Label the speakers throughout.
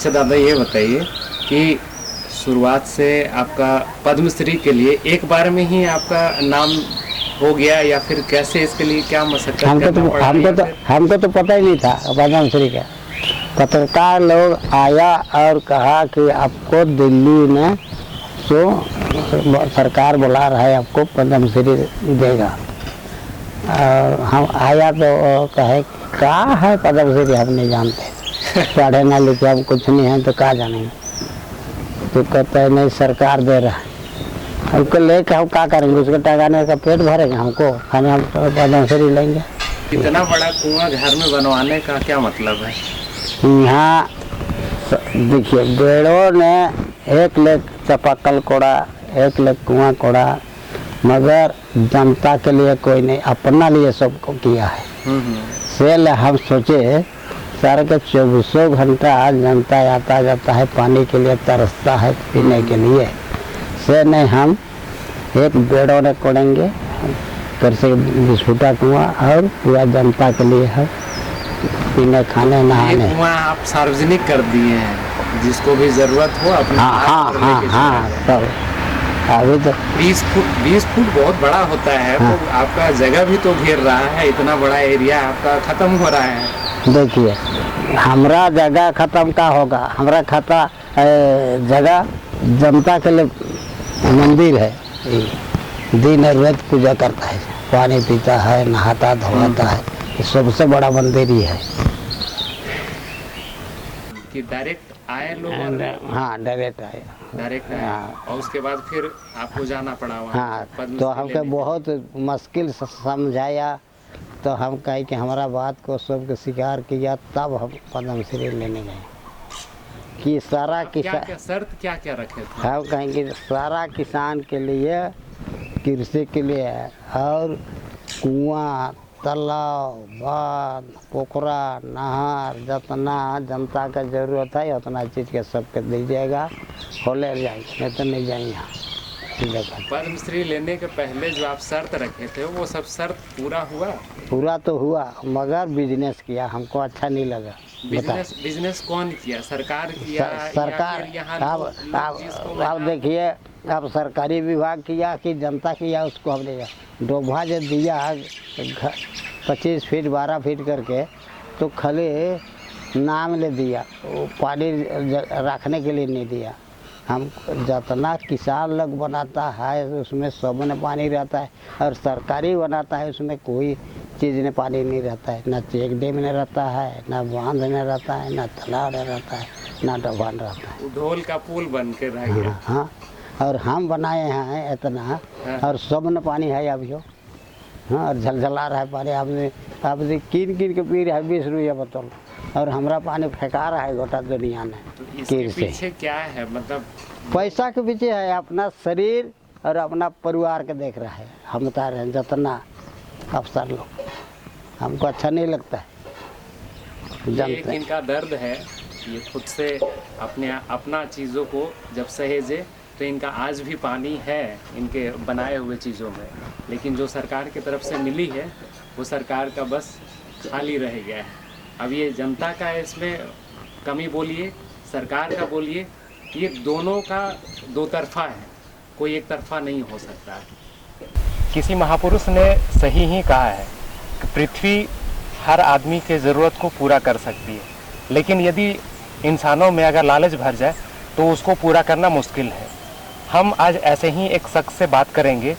Speaker 1: अच्छा दादा, ये बताइए कि शुरुआत से आपका पद्मश्री के लिए एक बार में ही आपका नाम हो गया या फिर कैसे, इसके लिए क्या मशक्कत करना पड़ा?
Speaker 2: हमको तो पता ही नहीं था पद्मश्री का। पत्रकार लोग आया और कहा कि आपको दिल्ली में तो सरकार बुला रहा है, आपको पद्मश्री देगा। और हम आया तो कहे क्या है पद्मश्री, हम नहीं जानते, पढ़े ना लिखे हम कुछ नहीं है तो क्या जानेंगे। तो कहते हैं नहीं सरकार दे रहा है, हमको लेके हम क्या करेंगे, उसको टगाने का पेट भरेंगे, हमको खाने हम पद्मश्री लेंगे।
Speaker 1: इतना बड़ा कुआं घर में बनवाने का क्या मतलब है?
Speaker 2: यहाँ देखिए बेड़ों ने 1 लाख चापाकल कोड़ा, 1 लाख कुआं कोड़ा, मगर जनता के लिए कोई नहीं, अपना लिए सबको किया है। इसलिए हम सोचे सर के 24 घंटा जनता आता जाता है, पानी के लिए तरसता है पीने के लिए। से नहीं हम एक बेड़ों ने कोड़ेंगे घर से 20 फुटा कुआं और पूरा जनता के लिए है, पीने खाने नहाने।
Speaker 1: ये कुआं आप सार्वजनिक कर दिए हैं, जिसको भी जरूरत हो अपने।
Speaker 2: हाँ सब अभी तो
Speaker 1: 20 फुट बहुत बड़ा होता है। हाँ। तो आपका जगह भी तो घेर रहा है, इतना बड़ा एरिया आपका खत्म हो रहा है।
Speaker 2: देखिए हमारा जगह खत्म का होगा, हमारा खाता जगह जनता के लिए मंदिर है, दिन और रात पूजा करता है, पानी पीता है, नहाता धोता है, ये सबसे बड़ा मंदिर ही है।
Speaker 1: कि डायरेक्ट आए लोग?
Speaker 2: हाँ डायरेक्ट आए।
Speaker 1: हाँ। और उसके बाद फिर आपको जाना पड़ा वहाँ?
Speaker 2: हाँ तो हमको बहुत मुश्किल समझाया, तो हम कहे कि हमारा बात को सबको स्वीकार किया, तब हम पद्मश्री लेने गए। कि सारा किसान
Speaker 1: शर्त क्या क्या रखे थे?
Speaker 2: हम कहेंगे सारा किसान के लिए, कृषि के लिए है, और कुआं, तालाब, बांध, पोखरा, नहर जितना जनता का जरूरत है उतना चीज़ के सबके दीजिएगा, हो ले जाएंगे, नहीं तो नहीं जाएंगे यहाँ।
Speaker 1: पद्मश्री लेने के पहले जो आप शर्त रखे थे वो सब शर्त पूरा हुआ? पूरा
Speaker 2: तो हुआ, मगर बिजनेस किया हमको अच्छा नहीं लगा।
Speaker 1: बिजनेस कौन किया? सरकार किया?
Speaker 2: सरकार। अब देखिए अब सरकारी विभाग किया कि जनता किया, उसको हमने डोभा जो दिया 25 फीट 12 फीट करके, तो खाली नाम ले दिया, वो पानी रखने के लिए नहीं दिया। हम जितना किसान लोग बनाता है उसमें सब में पानी रहता है, और सरकारी बनाता है उसमें कोई चीज़ में पानी नहीं रहता है, ना चेक डैम में रहता है, ना बांध में रहता है, ना तालाब में रहता है, ना डबान रहता है।
Speaker 1: ढोल का पुल बन के रह गया।
Speaker 2: हाँ और हम बनाए हैं इतना। हाँ। और सब में पानी है अभी हो। हाँ और झलझला रहा है पानी, आपने कीन के पी रहा है 20 रुपया बोतल, और हमारा पानी फेंका रहा है गोटा दुनिया में।
Speaker 1: तो इसके पीछे क्या है? मतलब
Speaker 2: पैसा के पीछे है, अपना शरीर और अपना परिवार के देख रहा है। हम बता रहे हैं जितना अफसर लोग, हमको अच्छा नहीं लगता है।
Speaker 1: ये इनका दर्द है, ये खुद से अपना चीज़ों को जब सहेजे, तो इनका आज भी पानी है इनके बनाए हुए चीज़ों में, लेकिन जो सरकार की तरफ से मिली है वो सरकार का बस खाली रह गया है। अब ये जनता का इसमें कमी बोलिए, सरकार का बोलिए, ये दोनों का दो तरफा है, कोई एक तरफा नहीं हो सकता है। किसी महापुरुष ने सही ही कहा है कि पृथ्वी हर आदमी के ज़रूरत को पूरा कर सकती है, लेकिन यदि इंसानों में अगर लालच भर जाए तो उसको पूरा करना मुश्किल है। हम आज ऐसे ही एक शख्स से बात करेंगे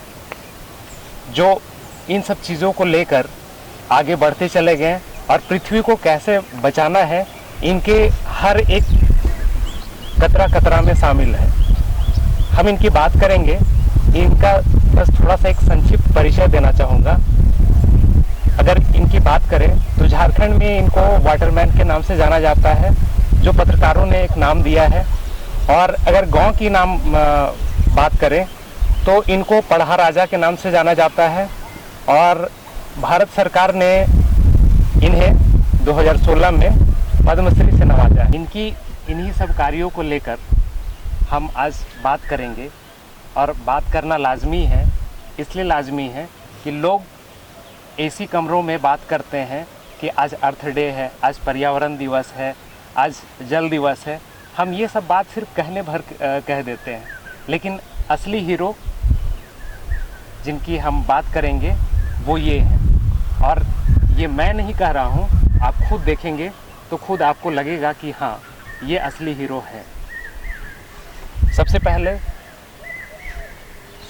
Speaker 1: जो इन सब चीज़ों को लेकर आगे बढ़ते चले गए और पृथ्वी को कैसे बचाना है इनके हर एक कतरा कतरा में शामिल है। हम इनकी बात करेंगे, इनका बस थोड़ा सा एक संक्षिप्त परिचय देना चाहूँगा। अगर इनकी बात करें तो झारखंड में इनको वाटरमैन के नाम से जाना जाता है, जो पत्रकारों ने एक नाम दिया है। और अगर गांव की नाम बात करें तो इनको पढ़ा राजा के नाम से जाना जाता है, और भारत सरकार ने इन्हें 2016 में पद्मश्री से नवाजा। इन्हीं सब कार्यों को लेकर हम आज बात करेंगे, और बात करना लाजमी है। इसलिए लाजमी है कि लोग एसी कमरों में बात करते हैं कि आज अर्थ डे है, आज पर्यावरण दिवस है, आज जल दिवस है, हम ये सब बात सिर्फ कहने भर कह देते हैं, लेकिन असली हीरो जिनकी हम बात करेंगे वो ये हैं। और ये मैं नहीं कह रहा हूँ, आप खुद देखेंगे तो खुद आपको लगेगा कि हाँ, ये असली हीरो है। सबसे पहले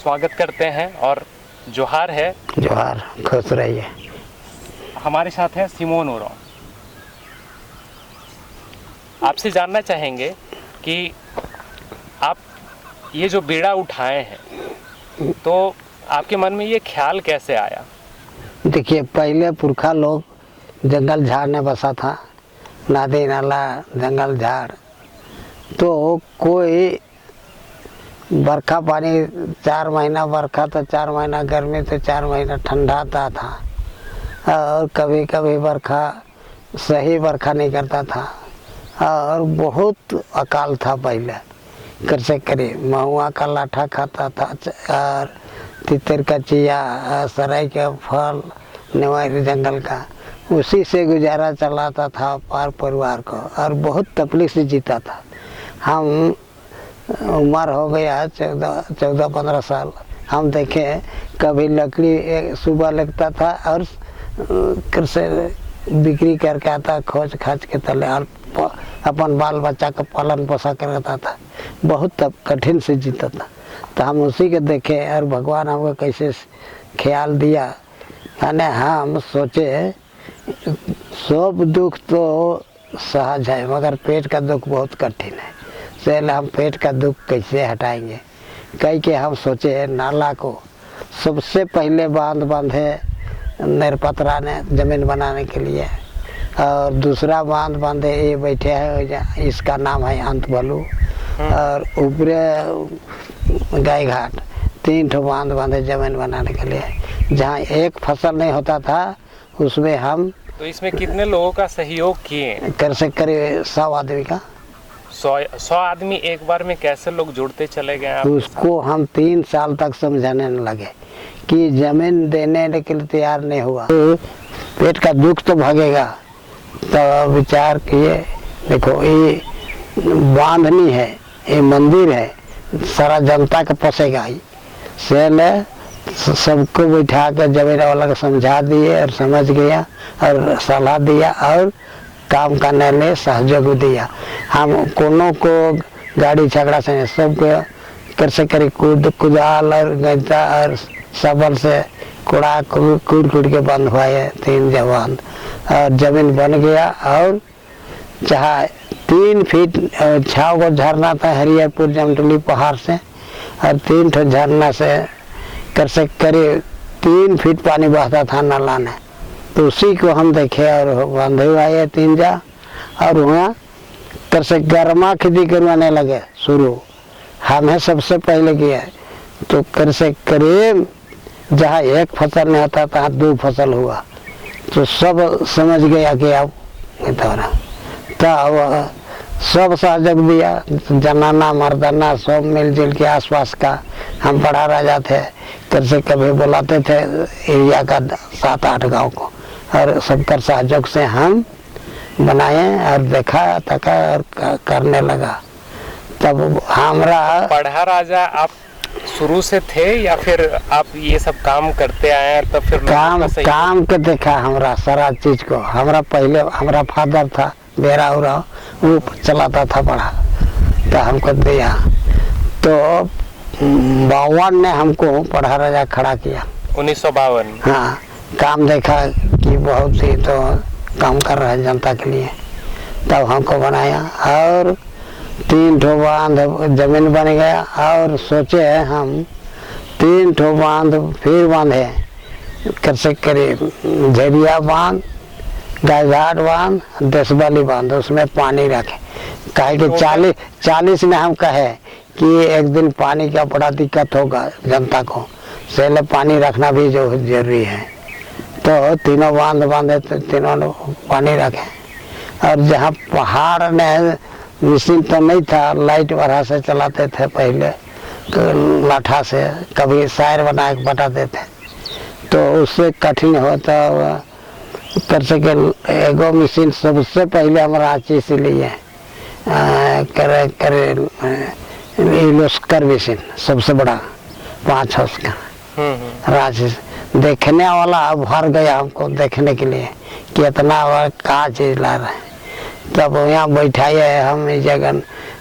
Speaker 1: स्वागत करते हैं और जोहार है।
Speaker 2: जोहार, खुश रहिए।
Speaker 1: हमारे साथ है सिमोन ओरांव। आपसे जानना चाहेंगे कि आप ये जो बीड़ा उठाए हैं, तो आपके मन में ये ख्याल कैसे आया?
Speaker 2: देखिए, पहले पुरखा लोग जंगल झाड़ में बसा था, नदी नाला जंगल झाड़, तो कोई बरखा पानी 4 महीना बरखा तो 4 महीना गर्मी तो 4 महीना ठंडा आता था, और कभी कभी बरखा सही बरखा नहीं करता था, और बहुत अकाल था पहले। कैसे करे, महुआ का लाठा खाता था, और तितर का चिया, सराय का फल, नेवारी जंगल का, उसी से गुजारा चलाता था पार परिवार को, और बहुत तकलीफ से जीता था। हम उम्र हो गया 14-15 साल, हम देखे कभी लकड़ी सुबह लगता था और कैसे बिक्री करके आता, खोज खाज के तले, और अपन बाल बच्चा का पालन पोषण करता था, बहुत कठिन से जीता था। तो हम उसी के देखे और भगवान हमको कैसे ख्याल दिया, यानी हम सोचे सब दुख तो सहज है, मगर पेट का दुख बहुत कठिन है। पहले हम पेट का दुख कैसे हटाएंगे, कह के हम सोचे नाला को सबसे पहले बांधे नरपतरा ने जमीन बनाने के लिए, और दूसरा बांधे ये बैठे है, इसका नाम है अंत बलू, और ऊपरे गाय घाट, 3 ठो बांधे जमीन बनाने के लिए। जहाँ एक फसल नहीं होता था उसमें हम,
Speaker 1: तो इसमें कितने लोगों का सहयोग किए?
Speaker 2: कर से करीब 100 आदमी का।
Speaker 1: 100 आदमी एक बार में कैसे लोग जुड़ते चले गए?
Speaker 2: उसको हम 3 साल तक समझाने न लगे कि जमीन देने के लिए तैयार नहीं हुआ, पेट का दुख तो भागेगा। तो विचार किए, देखो ये बांधनी है, ये मंदिर है, सारा जनता का पसेगा, से सबको बैठा कर जमीन वाला को समझा दिए, और समझ गया और सलाह दिया और काम करने में सहयोग दिया। हम कोनो को गाड़ी झगड़ा से सबको कैसे करे कुदाल और गंजा और सबल से कूड़ा कूड़ के बंधवाए 3 जवान, और जमीन बन गया। और चाहे 3 फीट 6 गो झरना था हरिहरपुर जमटली पहाड़ से, और 3 ठो झरना से कैसे करे 3 फीट पानी बहता था नाला में, तो उसी को हम देखे और बंधे आए 3 जा, और वहाँ कैसे गर्मा खेती करवाने लगे शुरू, हमें सबसे पहले किया। तो कैसे करीब जहाँ एक फसल नहीं होता था 2 फसल हुआ, तो सब समझ गया कि अब तब सब सहयोग दिया, जनाना मर्दाना सब मिलजुल के आसपास का। हम बड़ा राजा थे, कैसे कभी बुलाते थे एरिया का 7-8 गांव को, और सबका सहयोग से हम बनाए और देखा तका और करने लगा। तब हमारा
Speaker 1: पढ़ा राजा आप शुरू से थे या फिर आप ये सब काम करते आए? तब फिर
Speaker 2: काम के देखा हमरा सारा चीज को। हमरा पहले हमारा फादर था बेरा उरा, वो चलाता था पढ़ा, तो हमको दिया। तो 52 ने हमको पढ़ा राजा खड़ा किया,
Speaker 1: 1952।
Speaker 2: हाँ, काम देखा कि बहुत ही तो काम कर रहा है जनता के लिए, तब हमको बनाया। और 3 ठो बांध जमीन बन गया, और सोचे हम 3 ठो बांध फिर बांधे, कैसे करीब झरिया बांध, गायघाट बांध, देशवाली बांध, उसमें पानी रखे। कहे कि 40 में हम कहे कि एक दिन पानी का बड़ा दिक्कत होगा जनता को, इसलिए पानी रखना भी जो जरूरी है। तो तीनों बांधे तो तीनों पानी रखे। और जहाँ पहाड़ में मशीन तो नहीं था, लाइट वाला से चलाते थे पहले, तो लाठा से कभी शायर बना के बताते थे, तो उससे कठिन होता कर सके। एगो मशीन सबसे पहले हमारा चीज लिए कर बेसिन सबसे बड़ा 5 हाउस का रांची से। देखने वाला अब भर गया हमको देखने के लिए कि इतना कहाँ चीज ला रहे हैं। तब यहाँ बैठाए हम इस जगह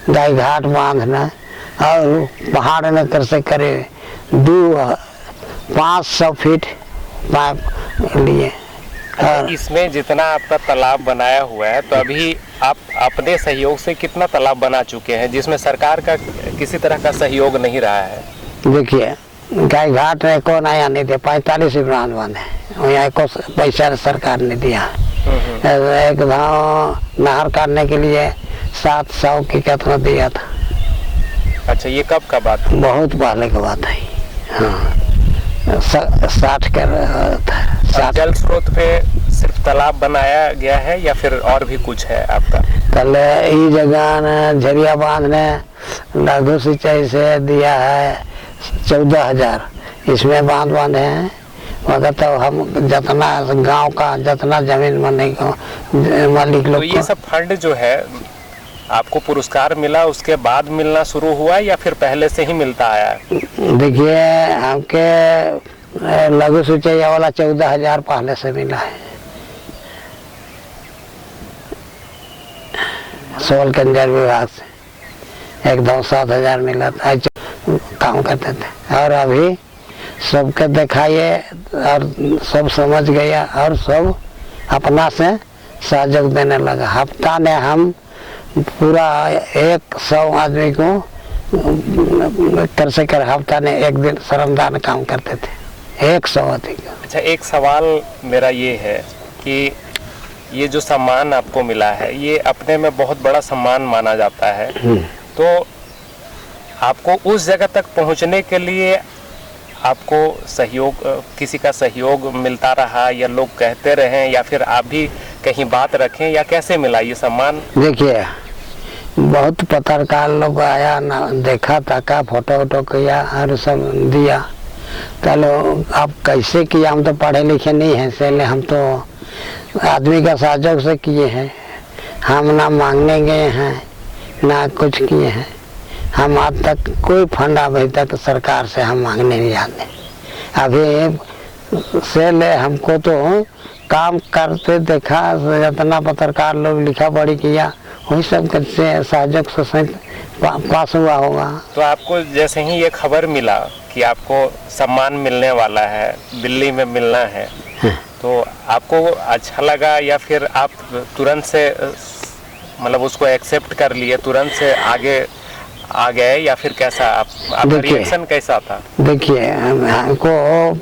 Speaker 2: गाय घाट बांधना और पहाड़ न कर से करे 500 फीट पाइप लिए। और
Speaker 3: इसमें जितना आपका तालाब बनाया हुआ है तो अभी आप अपने सहयोग से कितना तालाब बना चुके हैं जिसमें सरकार का किसी तरह का सहयोग नहीं रहा है?
Speaker 2: देखिए गाय घाट को नया नहीं दिया, 45 बांध बांधे यहाँ को पैसा सरकार ने दिया। एक गाँव नहर काटने के लिए 700 की कितना दिया था।
Speaker 3: अच्छा, ये कब का बात?
Speaker 2: बहुत पहले की बात है। हाँ 60 का
Speaker 3: जल स्रोत पे सिर्फ तालाब बनाया गया है या फिर और भी कुछ है आपका?
Speaker 2: कल ये जगह झरिया बांध ने लघु सिंचाई से दिया है 14,000। इसमें बांध बांधे हैं मगर तो हम जितना गांव का जितना जमीन मालिक लोग।
Speaker 3: तो ये सब फंड जो है आपको पुरस्कार मिला उसके बाद मिलना शुरू हुआ या फिर पहले से ही मिलता आया?
Speaker 2: देखिए हमके लघु सिंचाई वाला 14,000 पहले से मिला है। सोल केंद्र विभाग से एकदम 7,000 मिला था, काम करते थे। और अभी सबके दिखाइए और सब समझ गया और सब अपना से सहयोग देने लगा। हफ्ता ने हम पूरा 100 आदमी को कर से कर हफ्ता ने एक दिन श्रमदान काम करते थे 100 आदमी को।
Speaker 3: अच्छा, एक सवाल मेरा ये है कि ये जो सम्मान आपको मिला है ये अपने में बहुत बड़ा सम्मान माना जाता है, तो आपको उस जगह तक पहुंचने के लिए आपको सहयोग, किसी का सहयोग मिलता रहा या लोग कहते रहे या फिर आप भी कहीं बात रखें या कैसे मिला ये सम्मान?
Speaker 2: देखिए बहुत पत्रकार लोग आया ना, देखा ताका, फोटो वोटो किया और सब दिया। चलो आप कैसे किया, हम तो पढ़े लिखे नहीं हैं, इसलिए हम तो आदमी का सहयोग से किए हैं। हम ना मांगने गए हैं ना कुछ किए हैं। हम आज तक कोई फंड अभी तक सरकार से हम मांगने नहीं जाते। अभी से ले हमको तो काम करते देखा, जितना पत्रकार लोग लिखा पढ़ी किया वही सब से सहयोग से पास हुआ होगा।
Speaker 3: तो आपको जैसे ही ये खबर मिला कि आपको सम्मान मिलने वाला है, दिल्ली में मिलना है, तो आपको अच्छा लगा या फिर आप तुरंत से मतलब उसको एक्सेप्ट कर लिए, तुरंत से आगे आ गए या फिर कैसा? आपका रिएक्शन कैसा था?
Speaker 2: देखिए हमको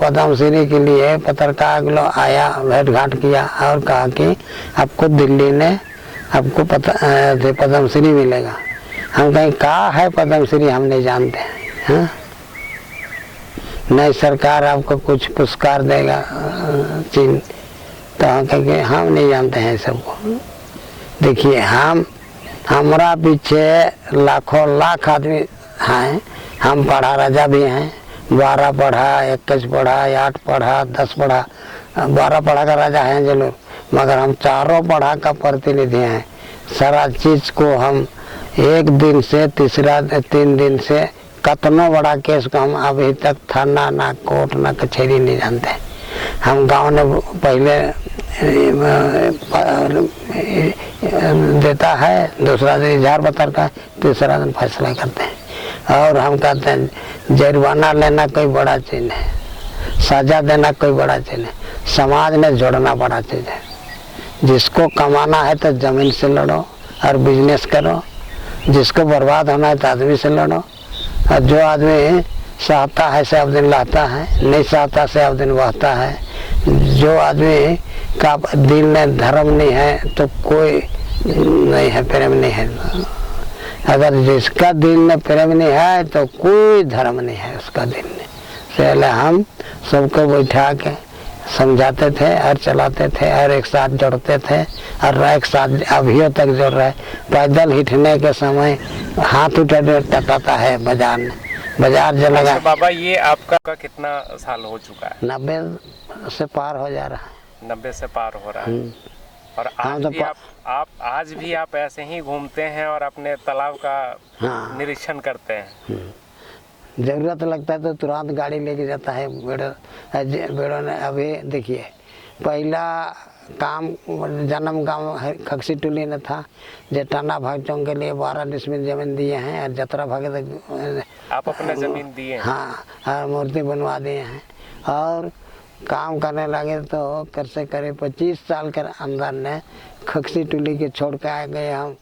Speaker 2: पद्मश्री के लिए पत्रकार लोग आया, भेंट घाट किया और कहा कि आपको दिल्ली ने आपको पद्मश्री मिलेगा। हम कहीं कहा है पद्मश्री, हम नहीं जानते हैं। नहीं सरकार आपको कुछ पुरस्कार देगा चिन्ह, तो हम कहेंगे हम नहीं जानते हैं सबको। देखिए हमारा पीछे लाखों लाख आदमी हैं। हम पढ़ा राजा भी हैं, 12 पढ़ा, 21 पढ़ा, 8 पढ़ा, 10 पढ़ा, 12 पढ़ा का राजा हैं जो लोग, मगर हम चारों पढ़ा का प्रतिनिधि हैं। सारा चीज को हम एक दिन से 3 दिन से कतनों बड़ा केस को हम अभी तक थाना ना कोर्ट ना कचहरी नहीं जानते। हम गांव ने पहले देता है, दूसरा दिन इजहार पत्र का, तीसरा दिन फैसला करते हैं। और हम कहते हैं जुर्माना लेना कोई बड़ा चीज है, सजा देना कोई बड़ा चीज है, समाज में जोड़ना बड़ा चीज है। जिसको कमाना है तो जमीन से लड़ो और बिजनेस करो, जिसको बर्बाद होना है तो आदमी से लड़ो। और जो आदमी सहता है से अब दिन लाता है, नहीं सहता से अब दिन बहता है। जो आदमी का दिल में धर्म नहीं है तो कोई नहीं है, प्रेम नहीं है। अगर जिसका दिल में प्रेम नहीं है तो कोई धर्म नहीं है उसका दिल में। पहले हम सबको बैठा के समझाते थे और चलाते थे और एक साथ जोड़ते थे और एक साथ अभियों तक जोड़ रहे। पैदल हिटने के समय हाथ उठा टटाता है बाजार में, बाजार जो लगा।
Speaker 3: बाबा ये आपका कितना साल हो चुका है?
Speaker 2: 90 से पार हो जा रहा है।
Speaker 3: 90 से पार हो रहा है। और आप आज भी आप ऐसे ही घूमते हैं और अपने तालाब का
Speaker 2: हाँ।
Speaker 3: निरीक्षण करते हैं?
Speaker 2: ज़रूरत लगता है तो तुरंत गाड़ी लेके जाता है बेड़ों ने। अभी देखिए, पहला काम जन्म गांव खक्सी टोली ने था, जो टाना भाग चौंग के लिए 12 डिसमिल जमीन दिए हैं, और जतरा भागे तक
Speaker 3: आप अपने जमीन दिए हैं?
Speaker 2: हाँ, और मूर्ति बनवा दिए हैं। और काम करने लगे तो कर से करे 25 साल के अंदर ने खक्सी टोली के छोड़ के आ गए हम।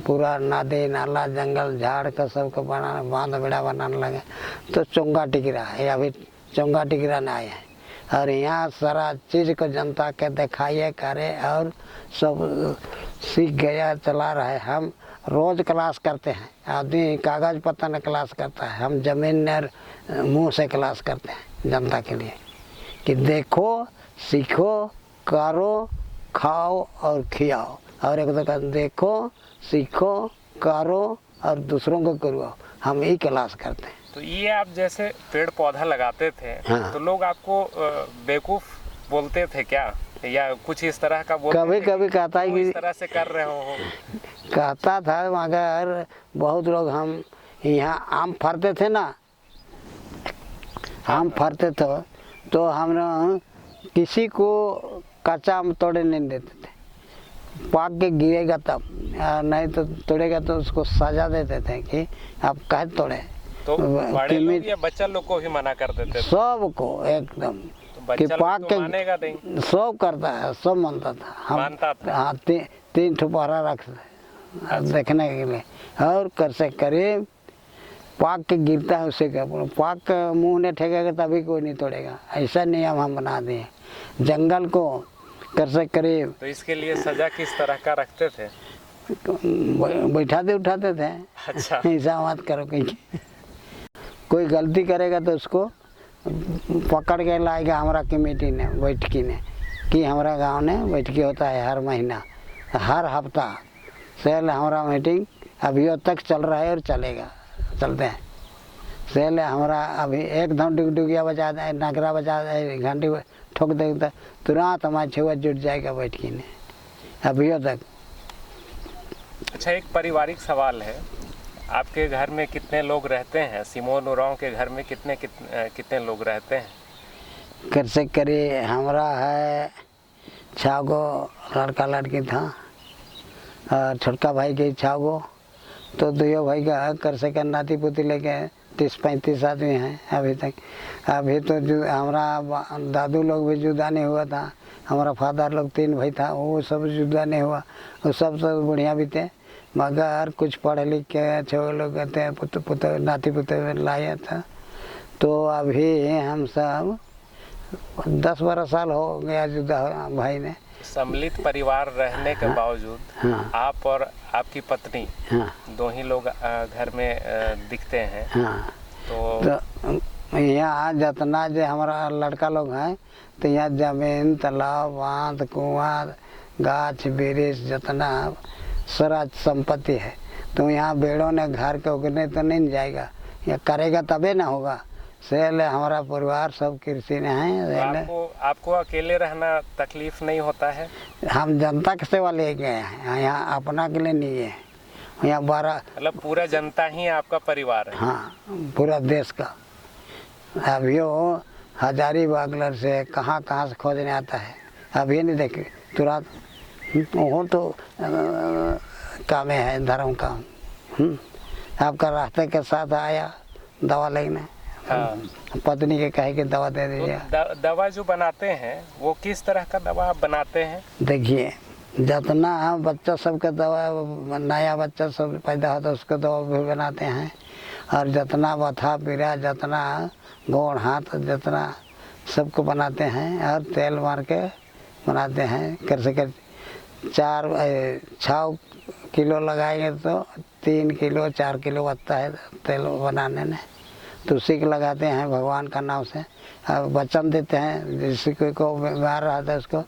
Speaker 2: पूरा नदी नाला जंगल झाड़ का सबको बनाना, बांध बेड़ा बनाने लगे तो चोंगा टिकरा है। अभी चोंगा टिकरा न आए हैं, और यहाँ सारा चीज़ को जनता के दिखाइए करे, और सब सीख गया चला रहे। हम रोज़ क्लास करते हैं, आदमी कागज़ पत्ता न क्लास करता है, हम ज़मीन न मुँह से क्लास करते हैं जनता के लिए कि देखो, सीखो, करो, खाओ और खियाओ। और एक तो देखो, सीखो, करो और दूसरों को करवाओ, हम यही क्लास करते हैं।
Speaker 3: तो ये आप जैसे पेड़ पौधा लगाते थे,
Speaker 2: हाँ।
Speaker 3: तो लोग आपको बेवकूफ बोलते थे क्या, या कुछ इस तरह का बोलते
Speaker 2: कभी
Speaker 3: थे
Speaker 2: कभी कहता है
Speaker 3: कि
Speaker 2: कि
Speaker 3: इस तरह से कर रहे हो?
Speaker 2: कहता था, मगर बहुत लोग, हम यहाँ आम फरते थे ना, आम फरते थे तो हम किसी को कच्चा आम तोड़े नहीं देते थे, पाक के गिरेगा तब, नहीं तो तोड़ेगा तो उसको सजा देते थे कि आप कहे तोड़े।
Speaker 3: तो बड़े लोग या बच्चा लोग को भी मना कर देते थे?
Speaker 2: सबको एकदम
Speaker 3: तो
Speaker 2: कि
Speaker 3: बच्चा
Speaker 2: पाक
Speaker 3: लोग
Speaker 2: के
Speaker 3: तो मानेगा नहीं?
Speaker 2: सब करता है, सब मानता था। हम
Speaker 3: मानता था?
Speaker 2: हाँ, 3 ठुपहरा रखते देखने के लिए, और कर से करीब पाक के गिरता है उसे का, पाक का मुंह नहीं ठेकेगा तभी कोई नहीं तोड़ेगा, ऐसा नियम हम बना दिए। जंगल को कर से करीब,
Speaker 3: तो इसके लिए सजा किस तरह का रखते थे?
Speaker 2: बैठाते उठाते थे।
Speaker 3: अच्छा।
Speaker 2: ऐसा मत करो, कहीं कोई गलती करेगा तो उसको पकड़ के लाएगा हमारा कमेटी ने, बैठकी ने, कि हमारा गांव ने बैठकी होता है हर महीना, हर हफ्ता सेल हमारा मीटिंग अभी तक चल रहा है और चलेगा, चलते हैं। सेल हमारा अभी एकदम डुगडुगिया बजा दे, नगरा बजा दे, घंटी ठोक दे, तुरंत हमारा छुआ जुट जाएगा बैठकी ने, अभी तक।
Speaker 3: अच्छा, एक पारिवारिक सवाल है, आपके घर में कितने लोग रहते हैं? सिमोन उरांव के घर में कितने लोग रहते हैं?
Speaker 2: कर से करे हमारा है 6 गो लड़का लड़की था, और छोटका भाई के 6 गो, तो 2 भाई का कर से कर नाती पोती लेके 30-35 आदमी हैं अभी तक। अभी तो जो हमारा दादू लोग भी जुदा नहीं हुआ था, हमारा फादर लोग 3 भाई था, वो सब जुदा नहीं हुआ, वो सब तो बढ़िया भी थे, मगर कुछ पढ़े लिख के छोटे लोग कहते हैं पुत नाती पुते लाया था। तो अभी हम सब 10-12 साल हो गया जुदा भाई ने।
Speaker 3: सम्मिलित परिवार रहने के बावजूद
Speaker 2: हाँ।
Speaker 3: आप और आपकी पत्नी,
Speaker 2: हाँ,
Speaker 3: 2 ही लोग घर में दिखते हैं।
Speaker 2: हाँ।
Speaker 3: तो
Speaker 2: यहाँ जितना जो हमारा लड़का लोग हैं, तो यहाँ जमीन, तालाब, बांध, कुआं, गाछ वृक्ष जितना सारा संपत्ति है, तो यहाँ बेड़ों ने घर के उगने तो नहीं जाएगा, या करेगा तबे ना होगा। सेल हमारा परिवार सब कृषि में है।
Speaker 3: तो आपको अकेले रहना तकलीफ नहीं होता है?
Speaker 2: हम जनता के सेवा ले गए हैं, यहाँ अपना के लिए नहीं है, यहाँ 12,
Speaker 3: मतलब पूरा जनता ही आपका परिवार है?
Speaker 2: हाँ, पूरा देश का। अभी वो हजारीबाग से कहाँ से खोजने आता है, अभी नहीं देखे तुरंत, वो तो काम है धर्म का। आपका रास्ते के साथ आया दवा लेने,
Speaker 3: हाँ।
Speaker 2: पत्नी के कहे कि दवा दे दीजिए।
Speaker 3: तो दवा जो बनाते हैं वो किस तरह का दवा आप बनाते हैं?
Speaker 2: देखिए, जितना बच्चा सबका दवा, नया बच्चा सब पैदा होता है उसको दवा भी बनाते हैं, और जितना बथा पीड़ा, जितना गोड़ हाथ, जितना सबको बनाते हैं, और तेल मार के बनाते हैं। कर सके 6 किलो लगाएंगे तो 3 किलो 4 किलो बनता है तेल बनाने में, तो उसी को लगाते हैं भगवान का नाम से। और वचन देते हैं, जिससे कोई को बीमार रहता है उसको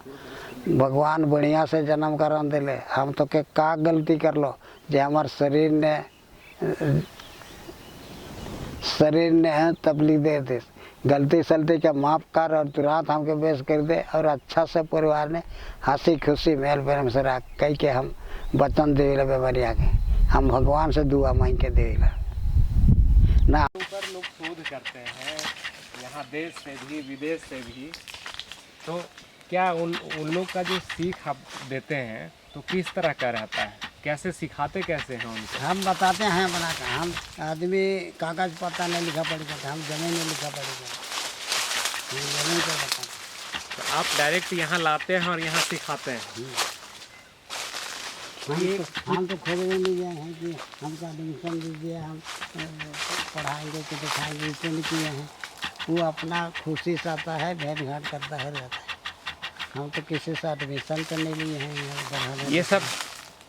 Speaker 2: भगवान बढ़िया से जन्म करा दिले, हम तो के का गलती कर लो जो हमारे शरीर ने तकलीफ दे दे, गलती सलती का माफ़ कर और तुरंत हमके बेस कर दे, और अच्छा से परिवार ने हंसी खुशी मेल प्रेम से रख कह के हम वचन देवेला बेवरिया के, हम भगवान से दुआ मांग के देवेला ना।
Speaker 3: ऊपर लोग शोध करते हैं यहाँ देश से भी विदेश से भी, तो क्या उन लोग का जो सीख आप देते हैं तो किस तरह का रहता है, कैसे सिखाते कैसे हैं उनको?
Speaker 2: हम बताते हैं बनाकर, हम आदमी कागज पत्ता नहीं लिखा पड़ेगा, हम जमीन नहीं लिखा पड़ेगा, हम जमीन को बताते हैं।
Speaker 3: तो आप डायरेक्ट यहाँ लाते हैं और यहाँ सिखाते हैं?
Speaker 2: हम तो खोज में नहीं गए हैं कि हमको एडमिशन दीजिए, हम पढ़ाएंगे कि दिखाएंगे, इससे नहीं किए हैं। वो अपना खुशी से आता है, भेंट घाट करता है, रहता है। हम तो किसी से एडमिशन तो नहीं लिए हैं।
Speaker 3: ये सब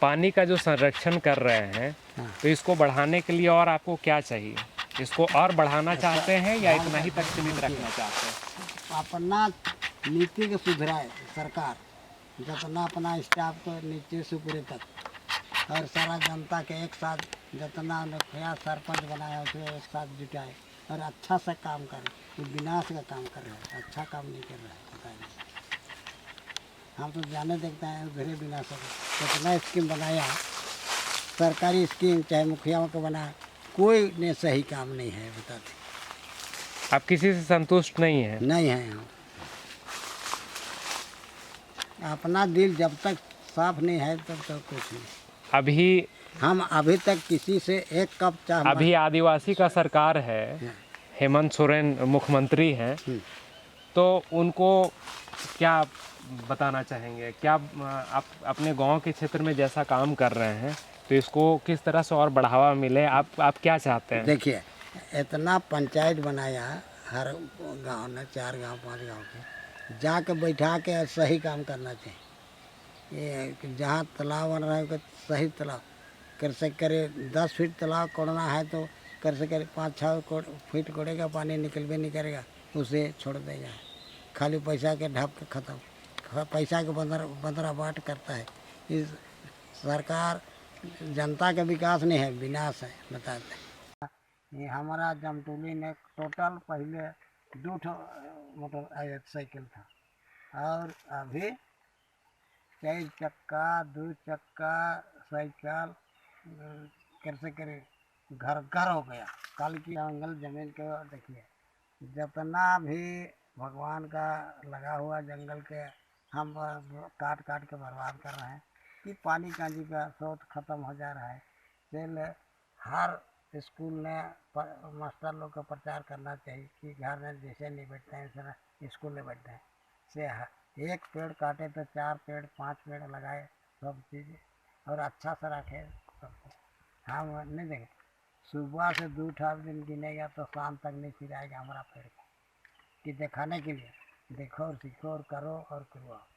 Speaker 3: पानी का जो संरक्षण कर रहे हैं,
Speaker 2: हाँ।
Speaker 3: तो इसको बढ़ाने के लिए और आपको क्या चाहिए? इसको और बढ़ाना चाहते हैं या इतना ही तक सीमित रखना चाहते हैं?
Speaker 2: अपना नीति को सुधराए सरकार, जितना अपना स्टाफ को नीचे से ऊपर तक, और सारा जनता के एक साथ जितना मुखिया सरपंच बनाया उसको एक साथ जुटाए और अच्छा से काम करे। ये विनाश का काम कर रहा है, अच्छा काम नहीं कर रहा है, पता नहीं। हम तो जाने देखते हैं उधरे विनाश का कितना स्कीम बनाया, सरकारी स्कीम चाहे मुखियाओं को बनाया, कोई ने सही काम नहीं है, बताते।
Speaker 3: आप किसी से संतुष्ट नहीं हैं?
Speaker 2: नहीं है हम। अपना दिल जब तक साफ नहीं है तब तक कुछ नहीं।
Speaker 3: अभी
Speaker 2: हम अभी तक किसी से एक कप चाह
Speaker 3: अभी आदिवासी का सरकार है, हेमंत सोरेन मुख्यमंत्री हैं, तो उनको क्या बताना चाहेंगे? क्या आप अपने गांव के क्षेत्र में जैसा काम कर रहे हैं तो इसको किस तरह से और बढ़ावा मिले, आप क्या चाहते हैं?
Speaker 2: देखिए, इतना पंचायत बनाया हर गांव में, 4 गांव 5 गांव के, जाके बैठा के सही काम करना चाहिए। ये जहाँ तालाब बन रहा है सही तालाब कर से करे, 10 फीट तालाब कोड़ना है तो कर से करे 5-6 फीट कोड़ेगा, पानी निकलबे नहीं करेगा, उसे छोड़ देगा। खाली पैसा के ढाप के ख़त्म, पैसा के बंदरा बाट करता है। इस सरकार जनता का विकास नहीं है, विनाश है, बताते हैं। ये हमारा जमटोली में टोटल पहले 2 मोटरसाइकिल था, और अभी 4 चक्का 2 चक्का साइकिल कैसे करे घर घर हो गया। कल की जंगल जमीन के देखिए, जितना भी भगवान का लगा हुआ जंगल के हम काट काट के बर्बाद कर रहे हैं कि पानी कांजी का स्रोत ख़त्म हो जा रहा है। इसलिए हर स्कूल में मास्टर लोग को प्रचार करना चाहिए कि घर में जैसे नहीं बैठते हैं वैसे स्कूल में बैठते हैं, से 1 पेड़ काटे तो 4 पेड़ 5 पेड़ लगाए, सब चीज़ और अच्छा से रखे सबको। हम नहीं देंगे, सुबह से 2 दिन गिनेगा तो शाम तक नहीं फिराएगा हमारा पेड़ को, कि दिखाने के लिए देखो और सीखो और करो और करो।